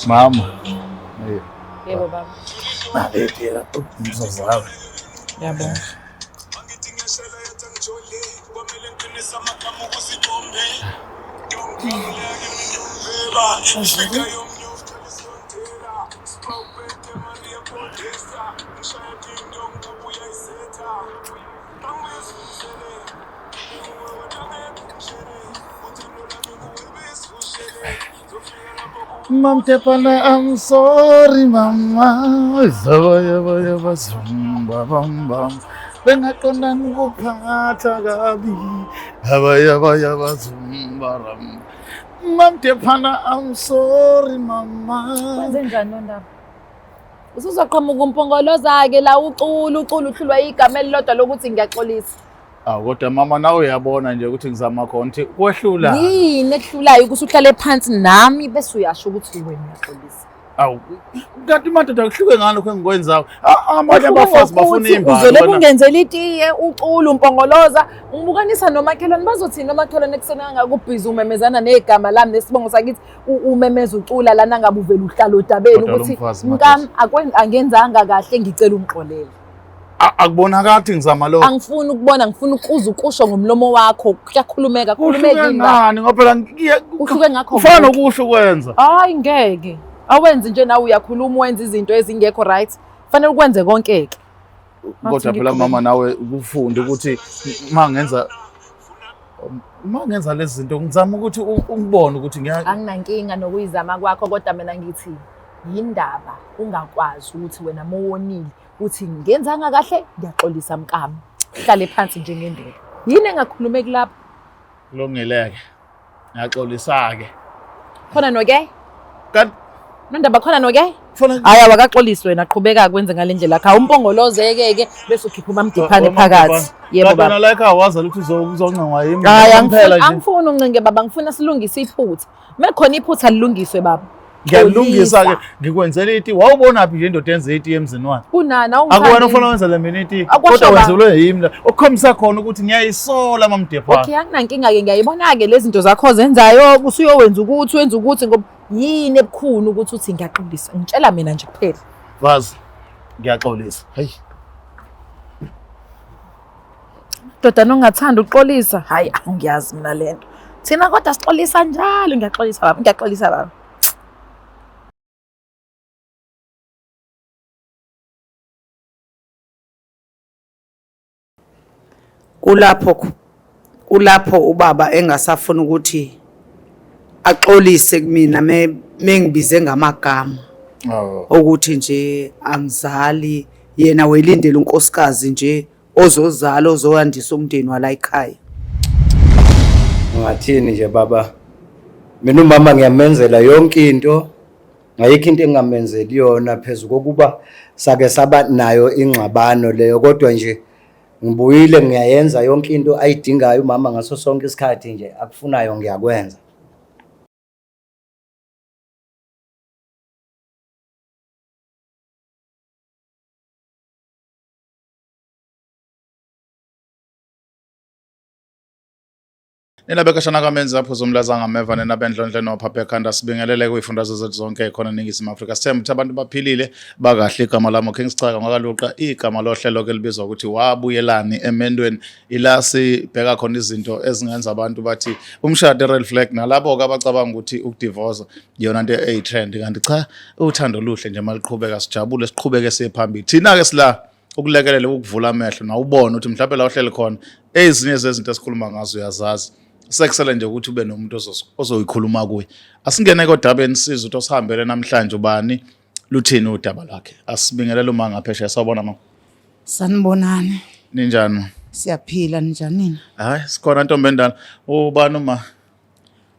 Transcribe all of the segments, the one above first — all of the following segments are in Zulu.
Mama. Yebo baba. Phela ngizozama. Yabo. Mam Tepana, I'm sorry, Mama. Zaba zumba bam bam. Bengaqonda ngikuphatha kabi. Yaba zumba ram. Mam Tepana, I'm sorry, Mama. Kwenze njani Nondaba? Usuzaqhamuka umpongoloza-ke la ucula uhlulwa igama elilodwa lokuthi ngiyaxolisa. Kodwa mama nawe uyabona nje ukuthi ngizama khona ukuthi kwehlula. Yini ekuhlulayo ukuthi uhlale phansi nami bese uyasho ukuthi wena uyaxolisa. Kanti madoda kuhluke ngani lokho engikwenzayo? Amanye abafazi bafuna imbali. Uzole kungenzela itiye ucula umpongoloza ngibukanisa nomakhelwane bazothini nomakhelwane ekuseni angakubhizi umemezana negama lami nesibongo sakithi umemeza ucula lana ngabe uvela uhlala odabeni ukuthi ngami angenzanga kahle ngicela umxolele. Akubonakala ukuthi ngizama lokho. Angifuni ukubona, ngifuna ukuza ukusho ngomlomo wakho. Kuyakhulumeka, khulumeka ngani ngoba phela uhluke ngakho. Ufana ukusho ukwenza. Hayi ngeke. Awenzi nje nawe uyakhuluma wenza izinto ezingekho right. Fanele ukwenze konke-ke. Kodwa phela mama nawe ukufunde ukuthi mangenza lezi zinto ngizama ukuthi ungibone ukuthi anginankinga nokuyizama kwakho kodwa mina ngithi yindaba ungakwazi ukuthi wena mowonile uthi ngenzanga kahle ngiyaxolisa mkami. Hlale phansi njengendoda. Yini engakhulumeki lapha? Kulungeleke. Ngiyaxolisa-ke. Khona noke? Kanti Nondaba khona noke? Hayi awakaxolisi wena qhubeka kwenze ngalendlela kha umpongolozeke bese ukhipha umamdiphane phakathi. Yebo baba. Kodwa like awazi ukuthi uzoncengwa yimi. Hayi angifuni uncinge baba, ngifuna silungise iphutha. Mekhona iphutha lilungiswe baba. Ngiyalungisa-ke ngikwenzela iti. Wawubonaphi nje indoda enze iti emzini wakhe? Unana akuwena ufuna wenzela mina iti. Kodwa wenzelwe yimi la. Okukhombisa khona ukuthi ngiyayisola mamdiphane. Okay anginankinga-ke ngiyayibona-ke lezi zinto zakho zenzayo usuyowenza ukuthi wenza ukuthi ngoba yini ebukhuni ukuthi uthi ngiyaxolisa. Ngitshela mina nje kuphela. Vazi ngiyaxolisa. Hey. Doda nongathanda ukuxolisa. Hayi angiyazi mina lento. Thina kodwa sixolisa njalo. Ngiyaxolisa baba, ngiyaxolisa baba. Kulapho ubaba engasafuna ukuthi axolise kumina mengibize ngamagama ukuthi nje angizali yena welindele unkosikazi nje ozozala ozoyandisa umndeni wala ekhaya. Ngathini nje baba, mina umama ngiyamenzela yonke into, ngayikho into engamenzeli yona phezulu kokuba sake saba nayo ingxabano leyo, kodwa nje ngibuyile ngiyayenza yonke into ayidingayo umama ngaso sonke isikhathi nje akufunayo ngiyakwenza. Nilabekashana kamenzi apho zomlazanga ameva nenabendlondle nophaphe ekhanda sibingelele kuyifundazwe zethu zonke khona eNingizimu Afrika. Sithemba ukuthi abantu baphilile bakahle. Igama lami uKings Chaka ngakaluqa igama lohlelo ke libizwa ukuthi wabuyelani emendweni. Ila sibheka khona izinto ezingenza abantu bathi umshado red flag nalabo ke abacabanga ukuthi ukudivorce yona into eyitrend kanti cha uthando luhle nje maliqhubeka sijabule siqhubeke siphambili. Thina ke sila ukulekelela ukuvula amehlo na ubone ukuthi mhlawumbe la uhleli khona ezinye zezinto esikhuluma ngazo uyazazi. Sekusele nje ukuthi ube nomuntu ozoyikhuluma kuye. Asingene kodabeni sizwe ukuthi osihambele namhlanje ubani luthini udaba lakhe. Asibingelele uma ngaphesheya sawubona mama. Sanibonani. Ninjani? Siyaphila njani? Hayi sikhona ntombi endala. Ubani uma?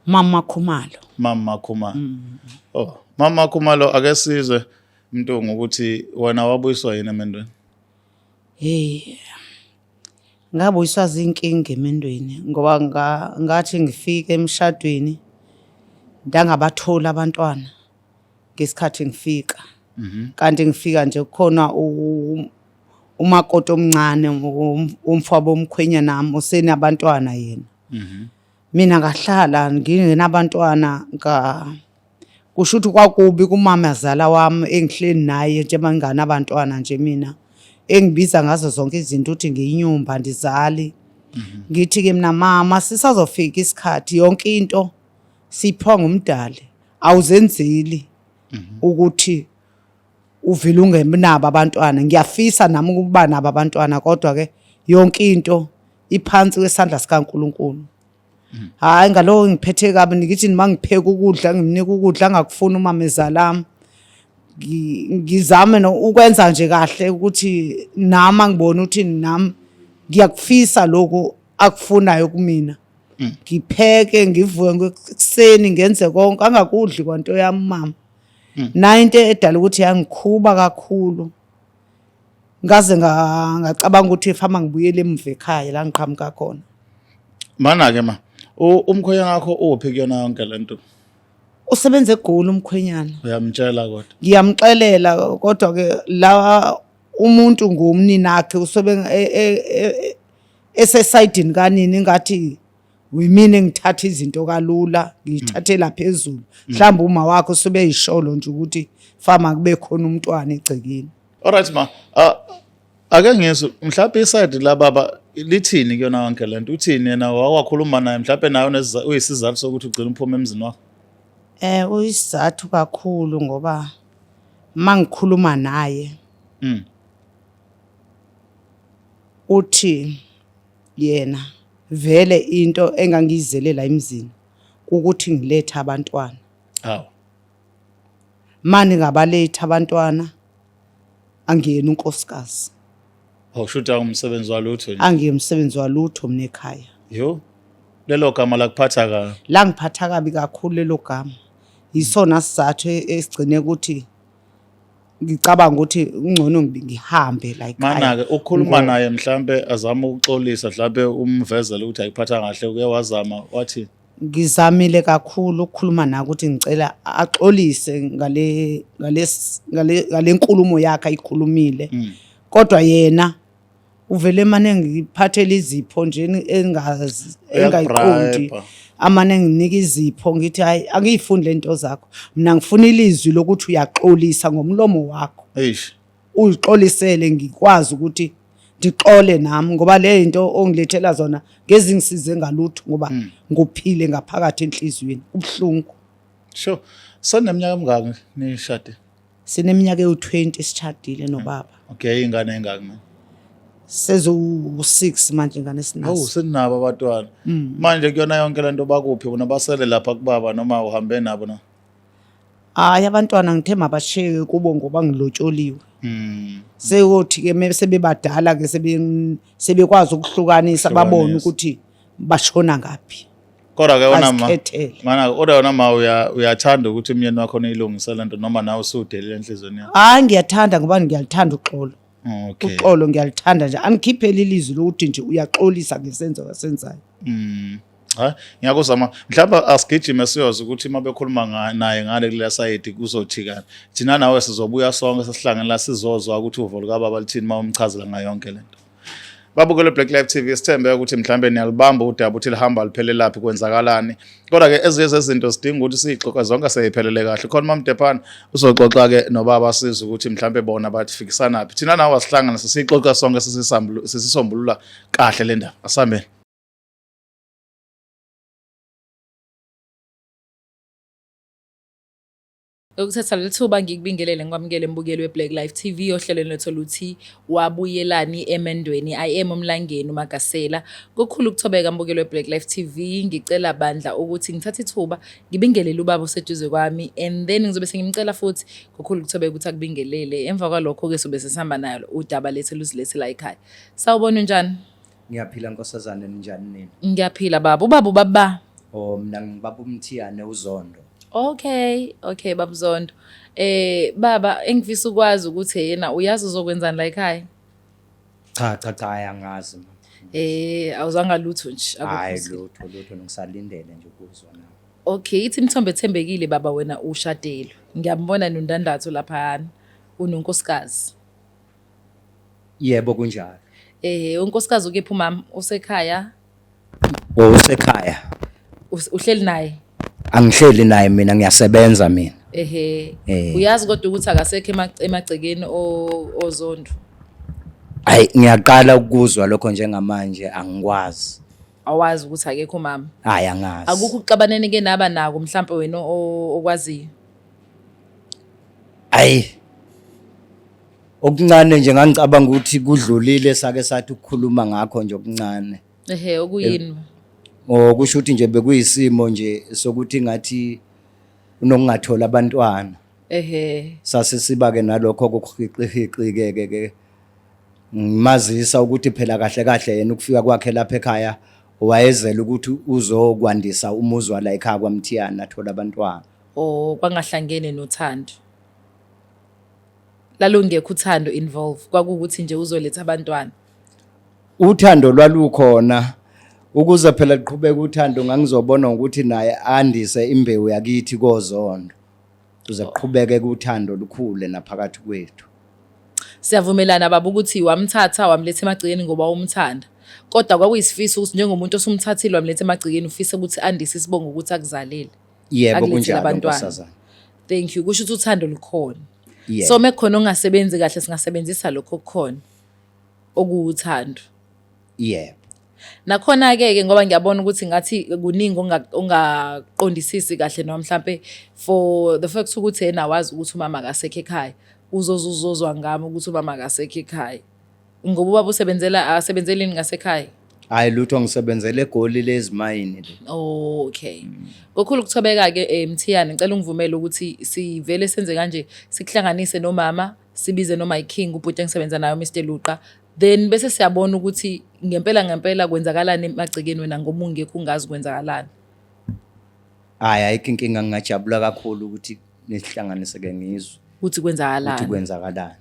Mama Khumalo. Mama Khumalo. Oh, Mama Khumalo ake sizwe Mntungu ukuthi wena wabuyiswa yini emendweni? Ngabuyiswa zinkinga emendweni ngoba ngathi ngifike emshadweni ndangabathola abantwana ngesikhathi ngifika kanti ngifika nje kukhona umakoti omncane umfabo omkhwenya nami usenabantwana yena. Mina ngahlala ngingenabantwana kusho ukuthi kwakubi kumamazala wami engihleli naye nje mangana abantwana nje mina engibiza ngazo zonke izinto ukuthi ngiyinyumba ndizali. Ngithi ke mina mama sisazofika isikhathi yonke into siphiwa ngumdali awuzenzeli ukuthi uvile ungenabo abantwana. Ngiyafisa nami ukuba nabo abantwana kodwa ke yonke into iphansi kwesandla sikaNkulunkulu. Hayi ngalowo ngiphethe kabi ngithi mangipheka ukudla ngimnika ukudla angakufuna umamezalami. Ngizame ukwenza nje kahle ukuthi nami ngibone ukuthi nami ngiyakufisa lokho akufunayo kumina. Ngipheke ngivuke ekuseni ngenze konke angakudli kwanto yami mama. Na into edala ukuthi yangikhuba kakhulu. Ngaze ngacabanga ukuthi ifama ngibuyele emva ekhaya la ngiqhamuka khona. Mana ke ma umkhwenyana wakho uphi kuyona yonke lento? Usebenze eGoli umkhwenyana. Uyamtshela kodwa? Ngiyamxelela kodwa ke la umuntu ngumnini wakhe esesayidini kanini ngathi wimini ngithatha izinto kalula ngithathela phezulu. Mhlawumbe uma wakho usube yisholo nje ukuthi fama kube khona umntwana egcekeni. Alright ma, ake ngizwe mhlawumbe iside la baba lithini kuyona yonke lento? Uthini yena wakhuluma naye mhlawumbe nayo uyisizathu sokuthi ugcina uphume emzini wakho? Uyisizathu kakhulu ngoba mangikhuluma naye uthi yena vele into engangiyizelela emzini ukuthi ngilethe abantwana. Hawu. Mani ngabalethe abantwana angiyena unkosikazi. Awushuta umsebenzi walutho nje. Angiyemsebenzi walutho mina ekhaya. Yo. Lelo gama lakuphatha ka? La ngiphatha kabi kakhulu lelo gama. Yisona sizathu esigcine ukuthi ngicabanga ukuthi ungcono ngihambe la ekhaya. Mana ke ukukhuluma naye mhlambe azama ukuxolisa mhlambe umvezele ukuthi ayiphatha kahle uke wazama wathi ngizamile kakhulu ukukhuluma naye ukuthi ngicela axolise ngale nkulumo yakhe ayikhulumile. Kodwa yena uvele manje ngiphathele izipho nje engayiqondi amane nginika izipho ngithi hayi angiyifundi lento zakho mina ngifuna ilizwi lokuthi uyaxolisa ngomlomo wakho uyixolisele ngikwazi ukuthi ndixole nami ngoba le into ongilethela zona ngezingisize ngalutho ngoba ngophile ngaphakathi enhlizweni ubhlungu. Sure. Soneminyaka emingaki nishade? Sineminyaka ewu20 sishadile nobaba. Okay, ingane engaki manje? Sezu6 manje ngane sinazo. Oh, senabo abantwana. Manje kuyona yonke lento bakuphi bona basele lapha kubaba noma uhambe nabo na? Hayi abantwana ngithe mabasheke kubo ngoba ngilotsholiwe. Seyothi ke sebebadala ke sebekwazi ukuhlukanisa babone ukuthi bashona ngapi. Kodwa ke wona mana wona ma uyathanda ukuthi umyeni wakho neyilungisa lento noma nawe usudelile enhlizweni yakho? Hayi ngiyathanda ngoba ngiyalithanda uxolo. Okay. Uxolo ngiyalithanda nje angikhipheli ilizwi lokuthi nje uyaxolisa ngesenzo asenzayo. Hayi ngiyakuzama mhlawumbe asigijime siyoza ukuthi mabekhuluma naye ngale kule side kuzothikana thina nawe sizobuya sonke sesihlangene la sizozwa ukuthi uvo lukababa lithini mawumchazela ngayo yonke lento. Babukele Black Live TV sithembe ukuthi mhlambe niyalibamba udaba uthi lihamba liphele laphi kwenzakalani. Kodwa ke ezinye zezinto sidinga ukuthi sixoxe zonke seyiphelele kahle. Khona mamDepana uzoxoxa ke nobaba siza ukuthi mhlambe bona bathi fikisana naphi. Thina nawe asihlangana sisixoxa sonke sisisombulula kahle le ndaba. Asambeni. Ukuthatha lethuba ngikubingelele ngikwamukele mbukeli weBlack Live TV ohlelweni lethu luthi wabuyelani emendweni I am umlangeni uMagasela. Kokhulu ukuthobeka mbukeli weBlack Live TV ngicela bandla ukuthi ngithathe ithuba ngibingelele ubaba oseduze kwami and then ngizobe sengimcela futhi kokhulu ukuthobeka ukuthi akubingelele emva kwalokho ke sobe sesihamba nayo udaba lethu luzilethela ekhaya. Sawubona njani? Ngiyaphila nkosazana njani nini? Ngiyaphila baba. Ubaba ubaba? Oh mina ngibaba uMthiyane uZondo. Okay, Baba Zondo. Baba engifisa ukwazi ukuthi yena uyazi uzokwenzani la ekhaya? Cha ayangazi. Awuzanga lutho nje Hayi lutho ngisalindele nje ukuzwa nawe. Okay, ithi imithombo ethembekile baba wena ushadelwe. Ngiyambona nondandatho lapha. unonkosikazi. Yebo kunjalo. Unkosikazi ukephi umama? Usekhaya? Usekhaya. Uhleli naye? Angihleli naye mina ngiyasebenza mina. Uyazi kodwa ukuthi akasekho emagcekeni ozondo? Hayi ngiyaqala ukuzwa lokho njengamanje angikwazi. Awazi ukuthi akekho umama? Hayi angazi. Akukho ukuxabaneni ke naba nako mhlawumbe wena okwaziyo? Hayi. Okuncane nje ngangicabanga ukuthi kudlulile sake sathi ukukhuluma ngakho nje okuncane. Okuyini? Kusho ukuthi nje bekuyisimo nje sokuthi ngathi unokungathola abantwana. Sase siba ke nalokho kokuhiqihiqi ke ngimazisa ukuthi phela kahle kahle yena ukufika kwakhe lapha ekhaya wayezela ukuthi uzokwandisa umuzwa la ekhaya kwaMthiyana athola abantwana. Kwangahlangene nothando. Lalungekho uthando involve, kwakukuthi nje uzoletha abantwana. Uthando lwalukhona ukuze phela liqhubeka uthando ngangizobona ukuthi naye andise imbewu yakithi kozondo. Kuze kuqhubeke uthando lukhule naphakathi kwethu. Siyavumelana baba ukuthi wamthatha wamletha emagcikeni ngoba umthanda. Kodwa kwakuyisifiso ukuthi njengomuntu osumthathile wamletha emagcikeni ufise ukuthi andise isibongo ukuthi akuzalele. Yebo kunjalo Nkosazana. Thank you. Kusho ukuthi uthando lukhona. Yeah. So mekukhona ongasebenzi kahle singasebenzisa lokho okukhona okuwuthando. Yebo. Nakhona ke ngoba ngiyabona ukuthi ngathi kuningi ongaqondisisi kahle noma mhlambe for the fact ukuthi yena wazi ukuthi umama akasekho ekhaya uzozuzozwa ngami ukuthi umama akasekho ekhaya. Ngoba ubaba asebenzeleni ngasekhaya? Hayi lutho ngisebenzele eGoli lezimayini le. Okay. Ngokhulu ukuthobeka ke Mthiyane ngicela ungivumele ukuthi sivele senze kanje sikuhlanganise nomama sibize noma iKing ubhuti engisebenza nayo Mr Luqa, then bese siyabona ukuthi ngempela kwenzakalani emagcekeni wena ngoba ungekho ungazi kwenzakalani. Hayi ayikho inkinga ngingajabula kakhulu ukuthi nisihlanganise ke ngizwe ukuthi kwenzakalani.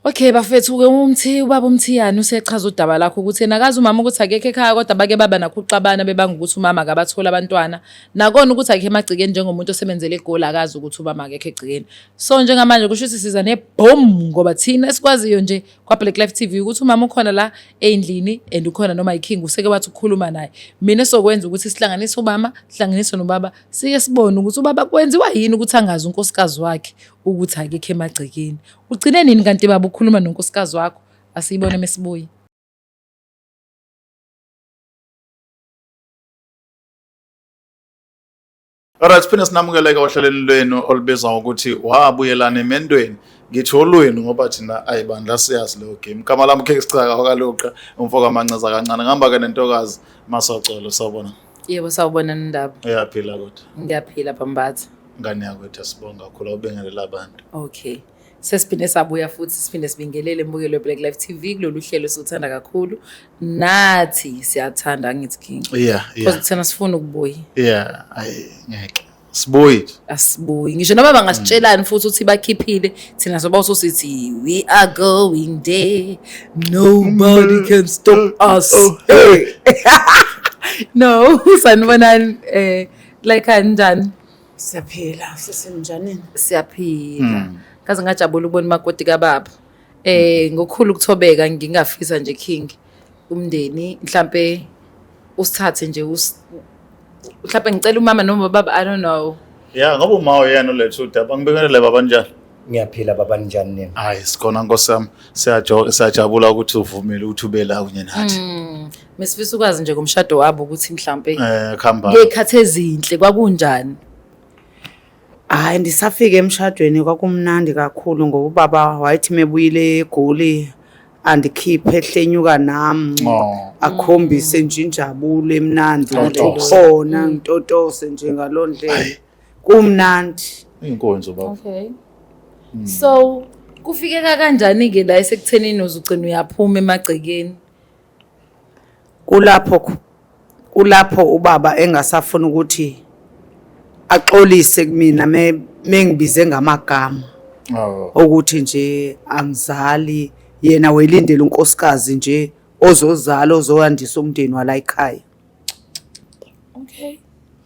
Okay bafethu ke ubaba uMthiyane usechaza udaba lakho ukuthi yena akazi umama ukuthi akekho ekhaya kodwa bake baba nakho uxabana bebanga ukuthi umama akabathola abantwana nakona ukuthi akekho emagcikeni njengomuntu osebenzele eGoli akazi ukuthi ubaba akekho egcikeni. So njengamanje kusho ukuthi siza nebomb ngoba thina esikwaziyo nje kwa Black Life TV ukuthi umama ukhona la endlini and ukhona noma iKing useke wathi ukukhuluma naye. Mina sokwenza ukuthi sihlanganise ubaba sihlanganise nobaba sike sibone ukuthi ubaba kwenziwa yini ukuthi angazi unkosikazi wakhe ukuthi akekho emagcikeni. Ugcine nini kanti baba ukhuluma nonkosikazi wakho? Asiyibone mesibuye. Alright, siphinde sinamukeleke ohlelweni lwenu olubizwa ukuthi wabuyelana emendweni. Ngithi olwenu ngoba thina ayibandla siyazi leyo game. Igama lami King Sicaka okaluqa umfoka amanceza kancane. Ngihamba ke nentokazi Masocolo sawubona. Yebo sawubona nendaba. Uyaphila kodwa. Ngiyaphila Phambatha. Ngane yakwethu sibonga kakhulu ubengelela abantu. Okay. Sesiphinde sabuya futhi siphinde sibingelele imbukelo Black Life TV kulolu hlelo sothanda kakhulu. Nathi siyathanda ngithi King. Yeah. Because thina sifuna ukubuya. Yeah, ngeke. Sibuyi. Asibuyi. Ngisho noma bangasitshelani futhi ukuthi bakhiphile thina soba usosithi we are going there. Nobody can stop us. Hey. No, sanibonani like kanjani? Siyaphila sesenjanini. Siyaphila. Kaze ngajabula ukubona makoti kababa. Ngokukhulu ukuthobeka ngingafisa nje King umndeni mhlambe usithathe nje mhlambe ngicela umama noma baba I don't know. Yeah, ngoba uma uyena olethu udaba ngibingelele baba njani? Ngiyaphila baba njani nini? Hayi sikhona Nkosami siyajabula ukuthi uvumile ukuthi ube la kunye nathi. Mesifisa ukwazi nje ngomshado wabo ukuthi mhlambe khamba. ngekhathi ezinhle kwakunjani? Hayi ndisafika emshadweni kwakumnandi kakhulu ngoba ubaba wayethi mebuyile eGoli andikhiphe ehlenyuka nami akhombise nje injabulo emnandi khona ngitotose nje ngalondlela kumnandi Inkonzo baba. Okay. So kufikeka kanjani ke la esekuthenini uzugcina uyaphuma emagcekeni? Kulapho ubaba engasafuna ukuthi axolise kumina mengibize ngamagama ukuthi nje angizali yena welindele unkosikazi nje ozozala ozoyandisa umndeni wala ekhaya. Okay.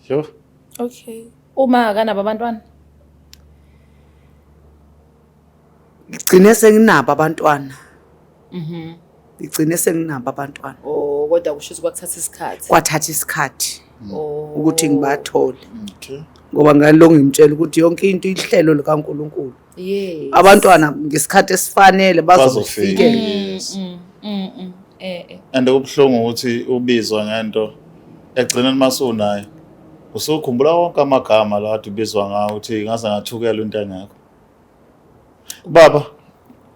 Sure. Okay. Uma akanabo abantwana? ngigcine senginabo abantwana ngigcine senginabo abantwana Oh kodwa kusho ukuthi kwakuthatha isikhathi. kwathatha isikhathi Oh. ukuthi ngibathole Okay. ngoba ngalo ngimtshela ukuthi yonke into ihlelo likaNkuluNkulu Yes. abantwana ngesikhathi esifanele Bazofika. bazofika Yes. And ubhlungu ukuthi ubizwa ngento egcineni masunayo. Usukhumbula wonke amagama la kade ubizwa ngawo ukuthi ngaze ngathukela into engekho. Baba,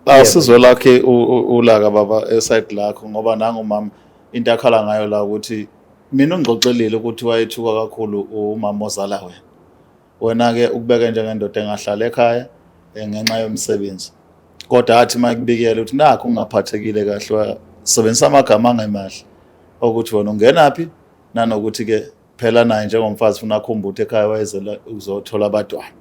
awusizwe lakhe ulaka baba eside lakho ngoba nangu mama into akhala ngayo la ukuthi mina ungixoxelile ukuthi wayethuka kakhulu umama ozala wena. Wena ke ukubeka njengendoda engahlala ekhaya ngenxa yomsebenzi. Kodwa athi makubikele ukuthi nakho ungaphathekile kahle wasebenzisa amagama angemahle ukuthi wena ungenaphi nanokuthi ke phela naye njengomfazi ufuna akhumbule ekhaya wayezela ukuzothola abantwana.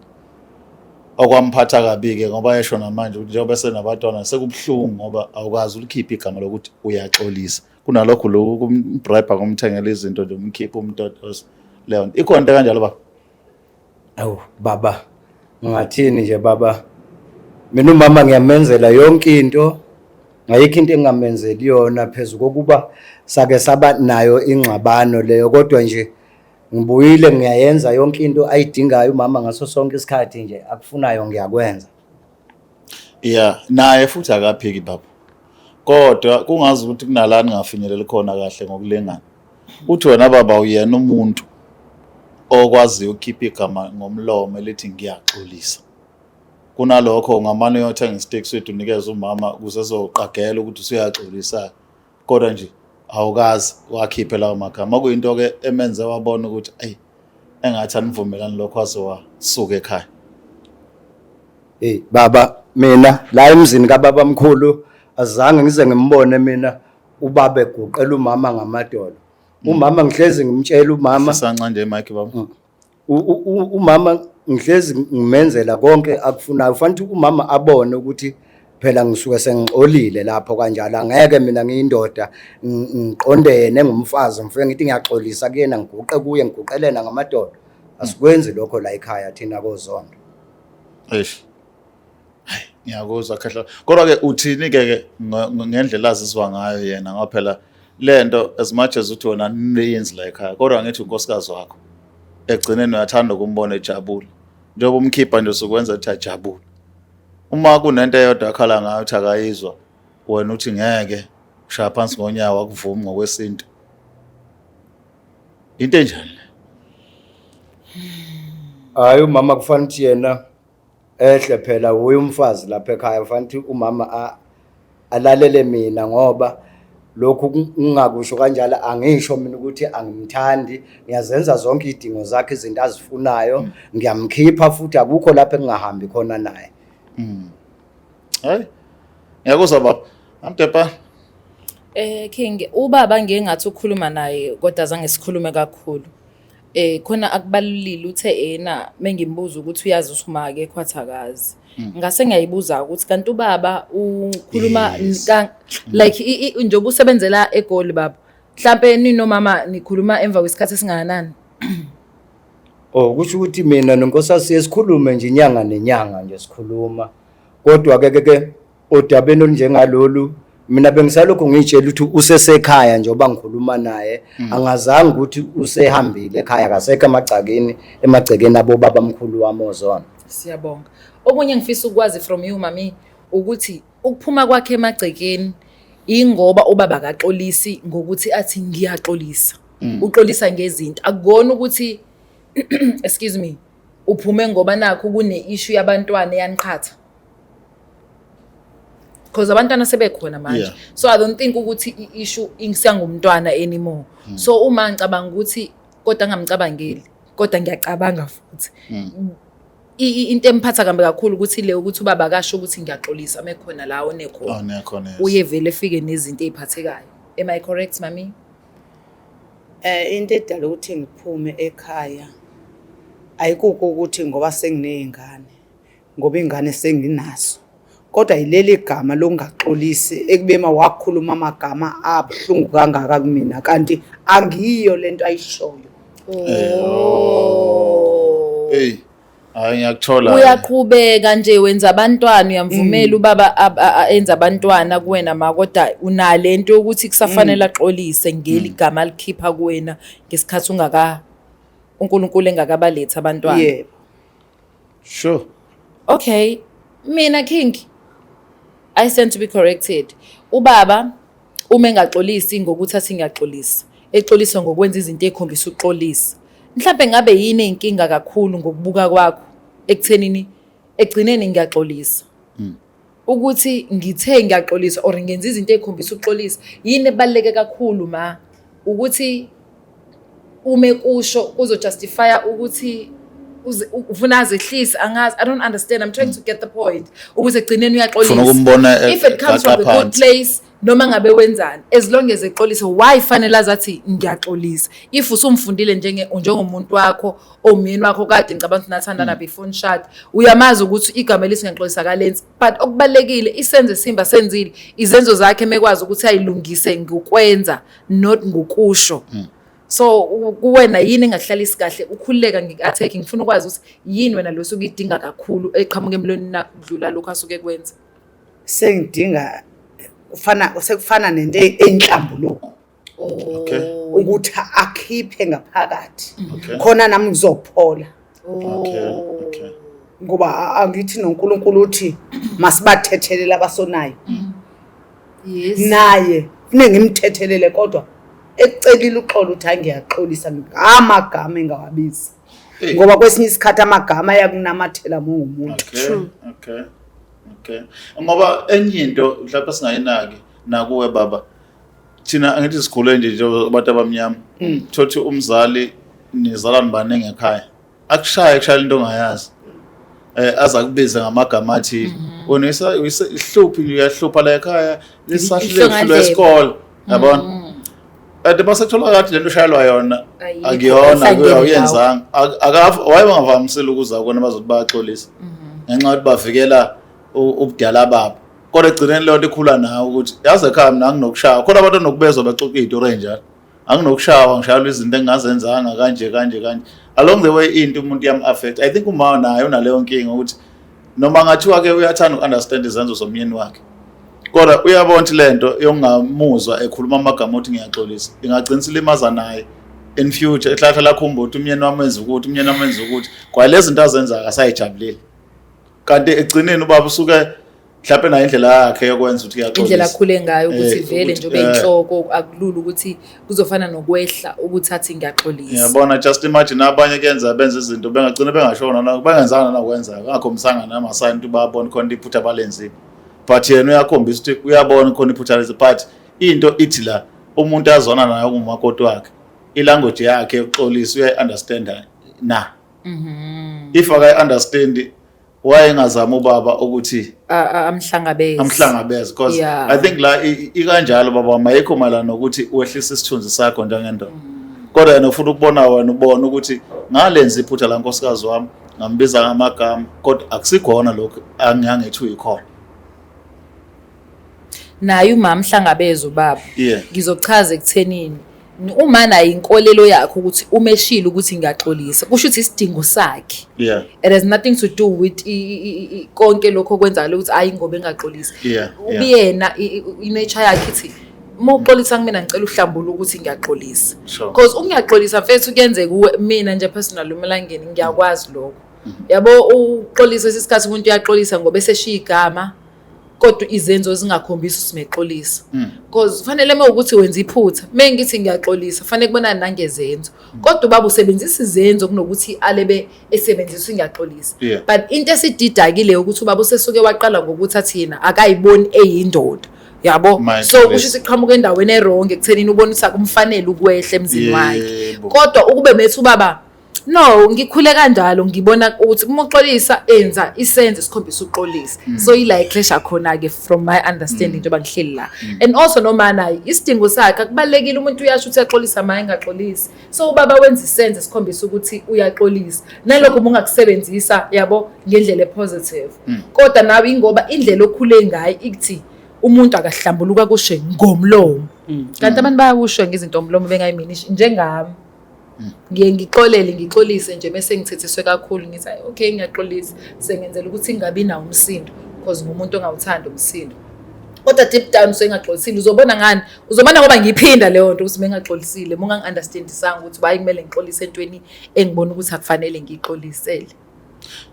Okwamphatha kabi ke ngoba yesho namanje ukuthi njengoba senabantwana sekubhlungu ngoba awukazi ukukhipha igama lokuthi uyaxolisa. Kunalokho lokhu kumbribe kumthengela izinto nje umkhipha umuntu leyo nto. Ikhona into kanjalo baba. Awu baba ngathini nje baba mina umama ngiyamenzela yonke into ngayikho into engamenzeli yona phezulu kokuba sake saba nayo ingxabano leyo kodwa nje ngibuyile ngiyayenza yonke into ayidingayo umama ngaso sonke isikhathi nje akufunayo ngiyakwenza. Yeah, naye futhi akaphiki baba. Kodwa kungazi ukuthi kunalani ngafinyelela khona kahle ngokulengana. Uthi wena baba uyena umuntu okwazi ukukhipha igama ngomlomo elithi ngiyaxolisa. Kunalokho ungamane uyothenga isteak swethu unikeze umama ukuze ezoqagela ukuthi usuyaxolisa. Kodwa nje awukazi wakhiphe lawo magama kuyinto ke emenze wabona ukuthi ay engathi anivumelani lokho azowasuka ekhaya. Hey baba mina la emzini kaBaba mkhulu azange ngize ngimbone mina ubaba eguqela umama ngamadolo. Umama ngihlezi ngimtshela umama Sisanca nje Mike baba. umama ngihlezi ngimenzela konke akufunayo fanele umama abone ukuthi phela ngisuke sengixolile lapho kanjalo angeke mina ngiyindoda ngiqondene ngumfazi ngifike ngithi ngiyaxolisa kuyena ngiguqe kuye ngiguqelena ngamadolo asikwenzi lokho la ekhaya thina kozondo. Eish. Hayi ngiyakuzwa khahla. Kodwa ke uthini ke ngendlela azizwa ngayo yena ngoba phela lento as much as uthi wona niyenzi la ekhaya kodwa ngithi unkosikazi wakho egcineni uyathanda ukumbona ejabule. Njengoba umkhipha nje sokwenza ukuthi ajabule. Uma kunento eyodwa akhala ngayo uthi akayizwa wena uthi ngeke ushaya phansi ngonyawo akuvumi ngokwesintu. Into enjani? Hayi umama kufanele ukuthi yena ehle phela uye umfazi lapha ekhaya kufanele ukuthi umama alalele mina ngoba lokhu kungakusho kanjalo angisho mina ukuthi angimthandi ngiyazenza zonke idingo zakhe izinto azifunayo ngiyamkhipha futhi akukho lapha engingahambi khona naye. Hayi. Ngiyakuzwa baba. Amtepa. King ubaba ngeke ngathi ukukhuluma naye kodwa azange sikhulume kakhulu. Khona akubalulile uthe yena mengimbuza ukuthi uyazi usuma ke khwathakazi. Ngase ngiyayibuza ukuthi kanti ubaba ukhuluma like njengoba usebenzela eGoli baba. Mhlambe nino mama nikhuluma emva kwesikhathi esingakanani? Oh kusho ukuthi mina nonkosikazi siyesikhulume nje inyanga nenyanga nje sikhuluma. Kodwa ke odabeni olunjengalolu mina bengisalokho ngitshela ukuthi usesekhaya njengoba ngikhuluma naye angazange ukuthi usehambile ekhaya akasekho emagcekeni abo baba mkhulu wami ozona. Siyabonga. Okunye ngifisa ukwazi from you mami ukuthi ukuphuma kwakhe emagcekeni ingoba ubaba akaxolisi ngokuthi athi ngiyaxolisa. Uxolisa ngezinto akukona ukuthi excuse me uphume ngoba nakho kune issue yabantwana yaniqhatha. Because abantwana sebekhona manje. Yeah. So I don't think ukuthi i-issue ingisangumntwana anymore. So uma ngicabanga ukuthi kodwa ngamcabangeli kodwa ngiyacabanga futhi. Into emphatha kambe kakhulu ukuthi le ukuthi ubaba akasho ukuthi ngiyaxolisa mekhona la onekhona. Oh nekhona. Uye vele efike nezinto eziphathekayo. Am I correct mami? Into edala ukuthi ngiphume ekhaya ayikuko ukuthi ngoba senginezingane ngoba ingane senginazo kodwa yileli gama longaxolisi ekubema wakhuluma amagama abhlungu kangaka kumina kanti angiyo lento ayishoyo. Hey. Hayi ngiyakuthola. Uyaqhubeka nje wenza abantwana uyamvumela ubaba enza abantwana kuwena makoda unalento yokuthi kusafanele axolise ngeli gama likhipha kuwena ngesikhathi uNkulunkulu engakabaletha abantwana. Yebo. Sure. Okay, mina King, I stand to be corrected. Ubaba uma engaxolisi ngokuthi athi ngiyaxolisa, exolisa ngokwenza izinto ezikhombisa uxolisa. Mhlawumbe ngabe yini inkinga kakhulu ngokubuka kwakho ekuthenini egcineni ngiyaxolisa. Ukuthi ngithe ngiyaxolisa or ngenza izinto ezikhombisa uxolisa, yini ebaleke kakhulu ma ukuthi ume kusho kuzo justify ukuthi ufuna azehlise angazi. I don't understand. I'm trying to get the point. Ukuze egcineni uyaxolisa. Ufuna ukumbona if it comes from a good place noma ngabe wenzani, as long as exolisa, why fanele azathi ngiyaxolisa? If usumfundile njengomuntu wakho omyeni wakho kade ngicabanga ukuthi nathandana before nishade, uyamazi ukuthi igama elithi ngiyaxolisa kalenzi, but okubalekile isenze simba senzile izenzo zakhe mekwazi ukuthi ayilungise ngokwenza not ngokusho. So kuwena yini engakuhlalisi kahle ukhululeka ngik-attack, ngifuna ukwazi ukuthi yini wena lo sukuyidinga kakhulu eqhamuke emlonyeni nakudlula lokho asuke kwenza. Sengidinga sekufana nento enhlambuluko Okay. ukuthi akhiphe ngaphakathi Okay. khona nami ngizophola Okay. ngoba angithi noNkulunkulu uthi masibathethelele abasonayo. Yes. Naye kufanele ngimthethelele kodwa ekucelile uxolo uthi angiyaxolisa ngamagama engawabizi ngoba kwesinye isikhathi amagama ayakunamathela mongumuntu. Okay. Ngoba enye into mhlawumbe singayinaki nakuwe baba. Thina angithi sikhule nje abantu abamnyama. Thothi umzali nizalana baningi ekhaya. Akushaya into ongayazi. Aza kubiza ngamagama athi wena ihluphi uyahlupha la ekhaya lisahlulo esikole. Yabona? Basethola kathi lento shayalwa yona akuyona uyenzanga wayengavamisile ukuza kona bazothi bayaxolisa ngenxa yokuthi bavikela ubudala babo kodwa egcineni leyo nto ikhula nayo ukuthi yazi ekhaya mina anginokushaya khona abantu nokubezwa baxoxa izitori enjalo anginokushawa ngishayelwa izinto engingazenzanga kanje along the way into umuntu yam affect. I think uma nayo unaleyo nkinga ukuthi noma ngathiwa ke uyathanda ukunderstand izenzo zomyeni wakhe kodwa uyabona ukuthi lento yongamuzwa ekhuluma amagama othi ngiyaxolisa ingagcina silimaza naye in future ehlahla lakhomba ukuthi umyeni wami wenza ukuthi kwalezi zinto azenza akasayijabulile kanti egcineni ubaba usuke mhlawumbe nayo indlela yakhe yokwenza ukuthi uyaxolisa indlela akhule ngayo ukuthi vele nje beyinhloko akulula ukuthi kuzofana nokwehla ukuthi athi ngiyaxolisa. Yabona just imagine abanye kuyenza benza izinto bengagcina bengashona bengenzanga nakwenza ngakhombisanga namasayini ukuthi babone khona iphutha balenzile. But yena uyakhombisa ukuthi uyabona khona iphutha lezi but into ithi la umuntu azona nayo kumakoti wakhe ilanguage yakhe yokuxolisa uyayiunderstand na. If I understand why engazama ubaba ukuthi amhlangabeze because Yeah. I think la ikanjalo baba mayikho mala nokuthi wehlisa isithunzi sakho njengendoda kodwa yena ufuna ukubona wena ubona ukuthi ngalenza iphutha la nkosikazi wami ngambiza ngamagama kodwa akusikhona lokho angiyangithi uyikhona naye uma mhlangabeza ubaba. Yeah. Ngizochaza ekuthenini uma nayo inkolelo yakho ukuthi umeshile ukuthi ngiyaxolisa kusho ukuthi isidingo sakhe. Yeah. It has nothing to do with konke lokho kwenzakala ukuthi ayi ngoba engaxolisa. Yeah. Ubiyena inature yakhe ithi uma uxolisa kumina ngicela uhlambuluke ukuthi ngiyaxolisa. Sure. Because ungiyaxolisa mfethu kuyenzeka kuwe mina nje personal umelangeni ngiyakwazi lokho. Yabo uxolisa isikhathi umuntu uyaxolisa ngoba eseshiya igama kodwa izenzo zingakhombisa usimexolisa. Because fanele ukuthi wenza iphutha mengithi ngiyaxolisa fanele kubonana nangezenzo kodwa ubaba usebenzisa izenzo kunokuthi alebe esebenzisa ngiyaxolisa. Yeah. But into esididakile ukuthi ubaba usesuke waqala ngokuthi athina akayiboni eyindoda. Yabo so kusho ukuthi iqhamuka endaweni errong ekuthenini ubonisa kumfanele ukwehla emzini wakhe kodwa ukube methu baba no ngikhule kanjalo ngibona ukuthi uma uxolisa enza isenze sikhombisa uxolisa so ila iclash khona ke from my understanding njengoba ngihleli la and also noma nayi isidingo sakhe akubalekile umuntu uyasho ukuthi uyaxolisa maye engaxolisi so ubaba wenza isenze sikhombisa ukuthi uyaxolisa nalokho ungakusebenzisa yabo ngendlela epositive kodwa nawe ingoba indlela okhule ngayo ithi umuntu akahlambuluka kushe ngomlomo kanti abantu bayakusho ngezinto omlomo bengayiminishi njengami ngiye ngixolise nje bese ngithethiswe kakhulu ngithi okay ngiyaxolisa sengenzela ukuthi ngingabi nawo umsindo because ngumuntu ongawuthanda umsindo. Kodwa deep down sengaxolisile uzobona ngani uzobona ngoba ngiphinda leyo nto ukuthi mengaxolisile mungangi-understandisanga ukuthi bayi kumele ngixolise entweni engibona ukuthi akufanele ngiyixolisele.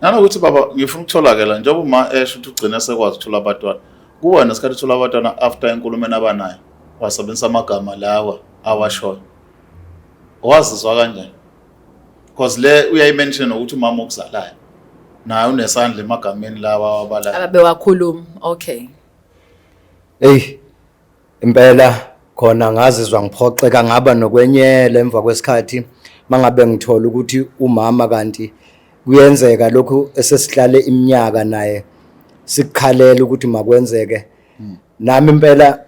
Nanokuthi baba ngifuna ukutholakela njengoba uma esho ukuthi ugcina sekwazi ukuthola abantwana kuwa nesikhathi uthola abantwana after enkulumeni abanayo wasebenzisa amagama lawa awashoyo wazizwa kanjani because le uyayimention ukuthi umama okuzalayo naye unesandla emagameni lawa wabalayo Abewakhuluma okay. Impela khona ngazizwa ngiphoxeka ngaba nokwenyela emva kwesikhathi mangabe ngithola ukuthi umama kanti kuyenzeka lokhu esesihlale iminyaka naye sikukhalela ukuthi makwenzeke nami impela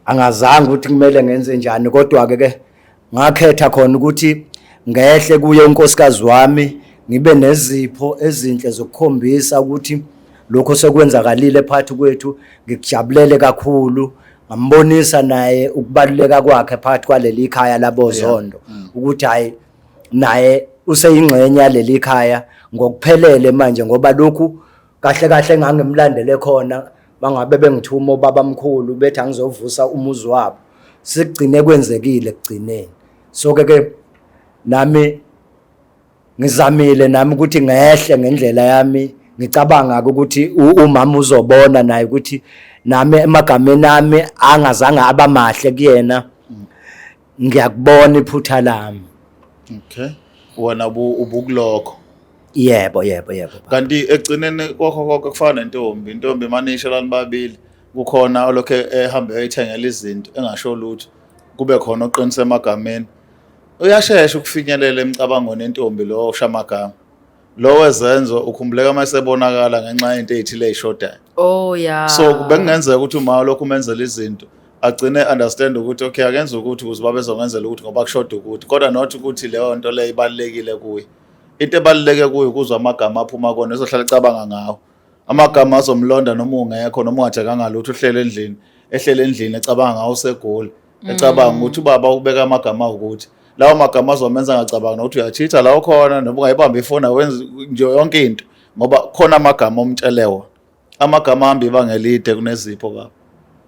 angazange ukuthi kumele ngenze njani kodwa ke ngakhetha khona ukuthi ngehle kuye unkosikazi wami ngibe nezipho ezinhle zokukhombisa ukuthi lokho sekwenzakalile phakathi kwethu ngikujabulele kakhulu ngambonisa naye ukubaluleka kwakhe phakathi kwaleli khaya labozondo ukuthi hayi naye useyingxenye yaleli khaya ngokuphelele manje ngoba lokhu kahle kahle ngangimlandele khona bangabe bengithuma ubabamkhulu bethi angizovusa umuzi wabo sikugcine kwenzekile kugcineni so ke nami ngizamile nami ukuthi ngehle ngendlela yami ngicabanga ukuthi umama uzobona naye ukuthi nami emagameni ami angazange abamahle kuyena ngiyakubona iphutha lami. Okay wona ubukulokho yebo kanti egcineni kokho kufana intombi manisha lani babili kukhona olokhe ehambe ayithengela izinto engasho lutho kube khona oqinisa emagameni uyashesha ukufinyelela emicabangweni entombi lo oshamagama lo wezenzo ukhumbuleka masebonakala ngenxa yento ezithile ezishodayo. Oh yeah. So bekungenzeka ukuthi uma lokhu umenzela izinto agcine understand ukuthi okay akenza ukuthi ukuze babezongenzela ukuthi ngoba kushoda ukuthi kodwa not ukuthi leyo nto le ibalekile kuye. Into ebaleke kuye kuzwa amagama aphuma kona ezohlala ecabanga ngawo. Amagama azomlonda noma ungekho noma ungathekanga lutho ehlele endlini ecabanga ngawo segoli. Ecabanga ukuthi ubaba ukubeka amagama ukuthi lawo magama azomenza ngacabanga ukuthi uyachitha lawo khona noma ungayibamba ifona wenza nje yonke into ngoba khona amagama omtshelewa. Amagama ahambe ibangelide kunezipho baba.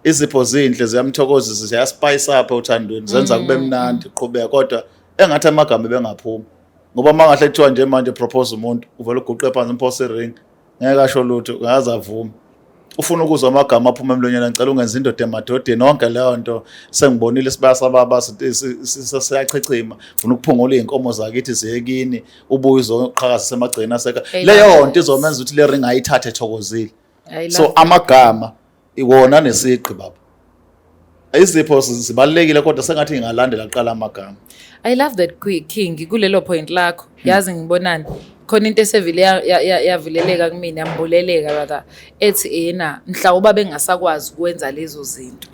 Izipho zinhle ziyamthokozisa ziyaspice up uthandweni zenza kube mnandi qhubeka kodwa engathi amagama bengaphuma ngoba mangahle kuthiwa nje manje propose umuntu uvela uguqe phansi impose ring ngeke asho lutho ngaze avuma ufuna ukuzwa amagama aphuma emlonyeni ngicela ungenza indoda emadodeni onke leyo nto sengibonile sibaya sababa siyachichima ufuna ukuphungula izinkomo zakithi ziyekini ubuye uzoqhakaza semagcina aseka leyo nto izomenza ukuthi le ring ayithathe ethokozile. So amagama iwona nesiqi baba izipho zibalekile kodwa sengathi ngingalandela aqala amagama. I love that King kulelo point lakho yazi ngibonani khona into esevile yavileleka kumina yambuleleka rather ethi yena mhlawumbe bengasakwazi ukwenza lezo zinto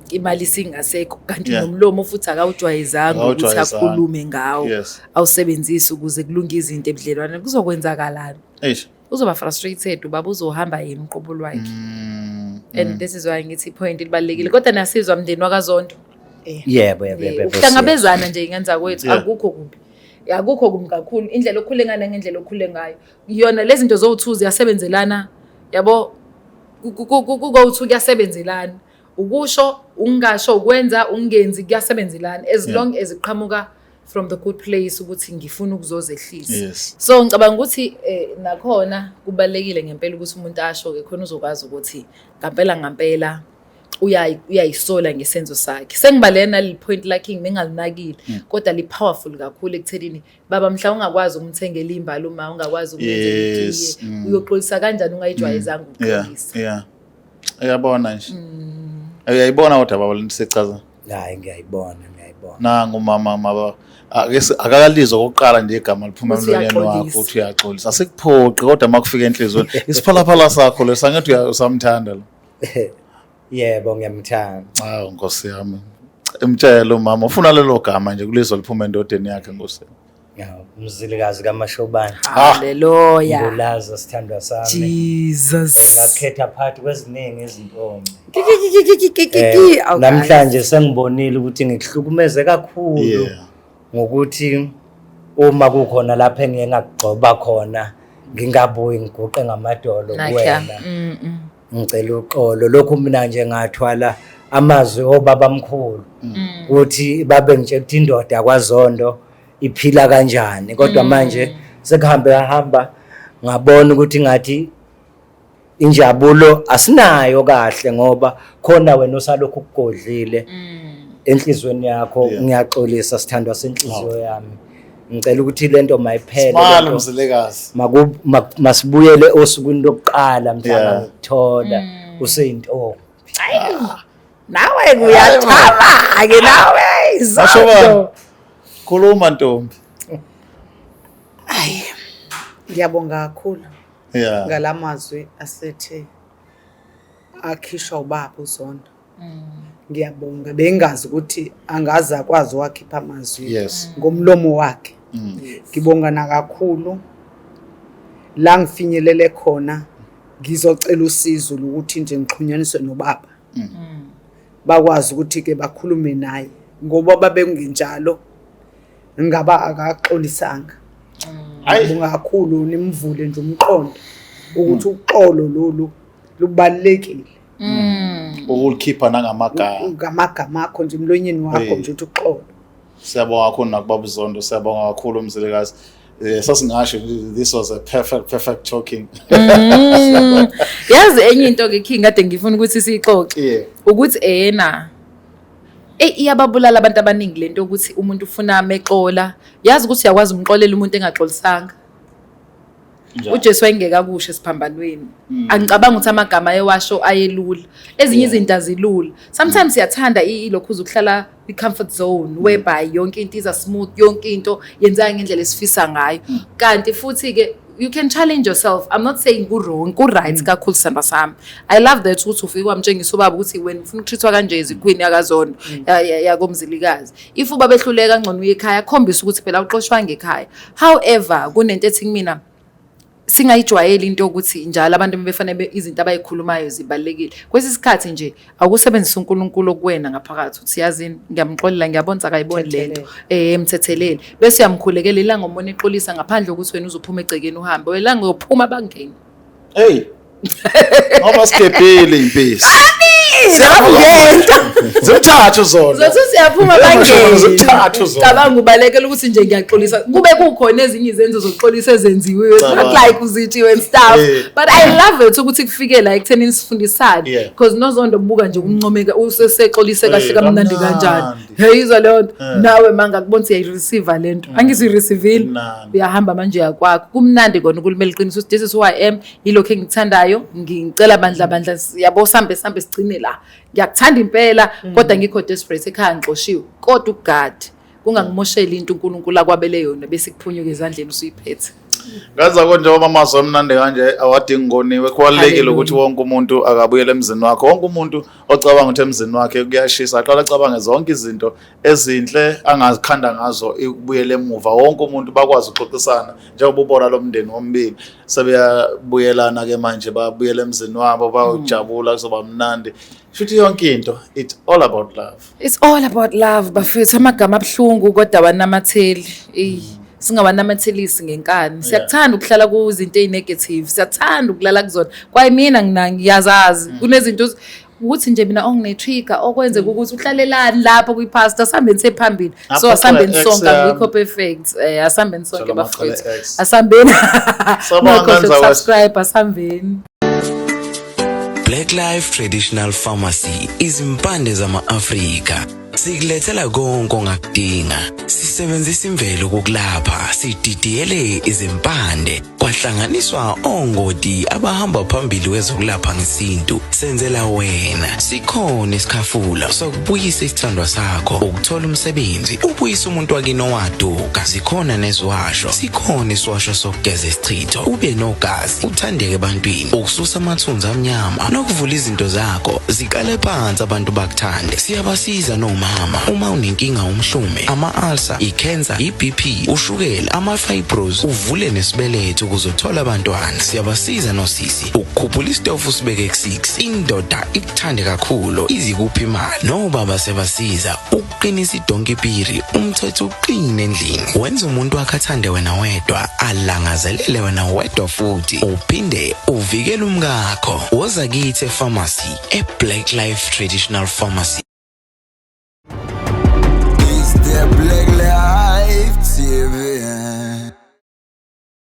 imali singasekho kanti nomlomo futhi akawujwayezanga ukuthi akhulume ngawo awusebenzise ukuze kulunge izinto ebudlelwane kuzokwenzakalana uzoba frustrated ubaba uzohamba yemqobulo wakhe and this is why ngithi point libalekile kodwa nasizwa mndeni wakaZondo yebo ukuhlangabezana nje ingenza kwethu akukho kumbi akukho kumbi kakhulu indlela okhule ngana ngendlela okhule ngayo iyona lezi zinto zowuthuzi yasebenzelana yabo kuko-2 kuyasebenzelana ukusho ungasho ukwenza ungenzi kuyasebenzelana as long as iqhamuka from the good place ukuthi ngifuna ukuzozehlisa. So ngicabanga ukuthi nakhona kubalekile ngempela ukuthi umuntu asho ke khona uzokwazi ukuthi ngampela uyayisola ngesenzo sakhe. Sengibalena le point like ngingalinakile kodwa li powerful kakhulu ekuthelini baba mhla ungakwazi ukumthengela imbali uma ungakwazi ukwenza itiye uyoxolisa kanjani ungayijwayezanga ukuxolisa. Uyabona nje. Uyayibona kodwa baba lenisechaza. Hayi ngiyayibona. Nangu mama akakalizwa kokuqala nje igama liphuma emlonyeni wakho uthi uyaxolisa asikuphoqi kodwa makufika enhlizweni isiphalaphala sakho lesangathi usamthanda lo. Yebo ngiyamthanda. Hawu Nkosi yami imtshela umama ufuna lelo gama nje kulizwa liphuma endodeni yakhe Nkosi. Umzilikazi kaMashobane. Haleluya. Ngulaza sithandwa sami. Jesus. Ngakhetha phakathi kweziningi izintombi. Namhlanje sengibonile ukuthi ngikuhlukumeze kakhulu ngokuthi uma kukhona lapho engeke ngakugcoba khona ngingabuyi ngiguqe ngamadolo kuwena. Ngicela uxolo lokhu mina nje ngathwala amazwi obabamkhulu ukuthi babe ngitshela ukuthi indoda kwaZondo iphila kanjani kodwa manje sekuhambe hamba ngabona ukuthi ngathi injabulo asinayo kahle ngoba khona wena usalokhu ukugodlile enhlizweni yakho. Ngiyaxolisa sithandwa senhliziyo yami, ngicela ukuthi lento mayiphele. Smile Mzilikazi. Masibuyele osukwini lokuqala mhlanga ngithola useyintombi. Nawe uyathaba ke nawe Mashoba. Khuluma ntombi. Ayi, ngiyabonga kakhulu Yeah. ngalamazwi asethe akhishwa ubaba uZondo. Ngiyabonga, bengazi ukuthi angaze akwazi wakhipha amazwi Yes. ngomlomo wakhe. Ngibonga na kakhulu la ngifinyelele khona, ngizocela usizo ukuthi nje ngixhunyaniswe nobaba. Bakwazi ukuthi ke bakhulume naye ngoba babenginjalo ngaba akaxolisanga. Ngibonga kakhulu nimvule nje umqondo ukuthi uxolo lolu lubalekile. Ukulikhipha nangamagama. Ngamagama akho nje emlonyeni wakho nje uthi uxolo. Siyabonga kakhulu nakubaba uZondo, siyabonga kakhulu Mzilikazi. Sasingasho this was a perfect talking. Yazi enye into ke King kade ngifuna ukuthi siyixoxe Yeah. ukuthi yena iyababulala abantu abaningi lento ukuthi umuntu ufuna amexola. Yazi ukuthi uyakwazi umxolela umuntu engaxolisanga. uJesu wayengeka kusho esiphambanweni. Angicabanga ukuthi amagama ewasho ayelula. Ezinye izinto azilula. Sometimes siyathanda ilokhu ukuhlala i-comfort zone whereby yonke into iza smooth, yonke into yenza ngendlela esifisa ngayo. Kanti futhi ke you can challenge yourself. I'm not saying ku-wrong, ku-right kakhulu samba sami. I love that ukuthi ufike wamtshengisa ubaba ukuthi wena ufuna ukutreatwa kanje iziqueen yakaZondo yakomzilikazi. If ubaba ehluleka kangcono uye ekhaya khombisa ukuthi phela uxoshwa ngekhaya. However, kunento ethi mina singayijwayeli into ukuthi njalo abantu befanele izinto abayikhulumayo zibalekile. Kwesisikhathi nje akusebenzisa uNkulunkulu okuwena ngaphakathi uthi yazini ngiyamxolela ngiyabonza akayiboni lento emthethelele bese uyamkhulekela ilanga umbone exolisa ngaphandle ukuthi wena uzophuma egcekeni uhambe welanga uyophuma bangeni. Hey. Ngoba sigebhile impisi. Zimthathu zona. Zothi siyaphuma bangeni. Zimthathu zona. Cabanga ubalekela ukuthi nje ngiyaxolisa. Kube kukhona ezinye izenzo zokuxolisa ezenziwe. It's not like uzithiwe and stuff. But I love it ukuthi kufike la ekuthenini sifundisane because noZondo buka nje ukuncomeka usesexolise kahle kamnandi kanjani. Heyizwa leyo nawe manga kubona uyayireceive lento. Angizireceive. Uyahamba manje yakwakho. Kumnandi kona ukulumela iqiniso ukuthi this is who I am. Yilokho engithandayo. Ngicela bandla yabo sambe sigcine la. Ngiyakuthanda impela kodwa ngikho desperate ekhaya ngixoshiwe kodwa uGod kungangimosheli into uNkulunkulu akwabele yona bese kuphunyuka ezandleni usuyiphethe. Ngaza konje amazwi amnandi kanje awadingi ngoniwe kubalekile ukuthi wonke umuntu akabuyele emzini wakhe. Wonke umuntu ocabanga ukuthi emzini wakhe kuyashisa aqala acabange zonke izinto ezinhle angazikhanda ngazo ukubuyela emuva. Wonke umuntu bakwazi ukuxoxisana njengoba ubona lo mndeni wombili sebeyabuyelana ke manje babuyela emzini wabo bayojabula kuzoba mnandi. Futhi yonke into it's all about love. It's all about love bafethu amagama abhlungu kodwa wanamatheli. Singawanamathelis ngenkani. Siyakuthanda ukuhlala kuzinto ezinegative. Siyakuthanda ukulala kuzona. Kwaye mina ngiyazazi kunezinto ukuthi nje mina onginetrigger okwenze ukuthi uhlalelani lapho kwi-pastor asambeni sephambili. So asambeni sonke ngikho perfect. Asambeni sonke bafethu. Asambeni. Subscribe asambeni. Black Life Traditional Pharmacy izimpande zama-Afrika. Sikulethela konke ongakudinga. Sisebenzisa imvelo ukulapha, sididiyele izimpande. Kwahlanganiswa ongoti abahamba phambili wezokulapha ngesintu. Senzela wena. Sikhona isikhafula sokubuyisa isithandwa sakho, ukuthola umsebenzi, ubuyisa umuntu wakini owaduka. Sikhona nezwasho. Sikhona iswasho sokugeza isichitho. Ube nogazi, uthandeke ebantwini, ukususa amathunzi amnyama, nokuvula izinto zakho. Zikale phansi abantu bakuthande. Siyabasiza noma umama. Uma unenkinga umhlume, ama-ulcer, i-cancer, i-BP, ushukela, ama-fibros, uvule nesibeletho ukuzothola abantwana. Siyabasiza nosisi ukukhuphula isitofu sibeke ku-6. Indoda ikuthande kakhulu izikuphi imali. Nobaba sebasiza ukuqinisa idonkipiri, umthetho uqine endlini. Wenza umuntu wakhe athande wena wedwa, alangazelele wena wedwa futhi uphinde uvikele umkakho. Woza kithi e-pharmacy, e-Black Life Traditional Pharmacy.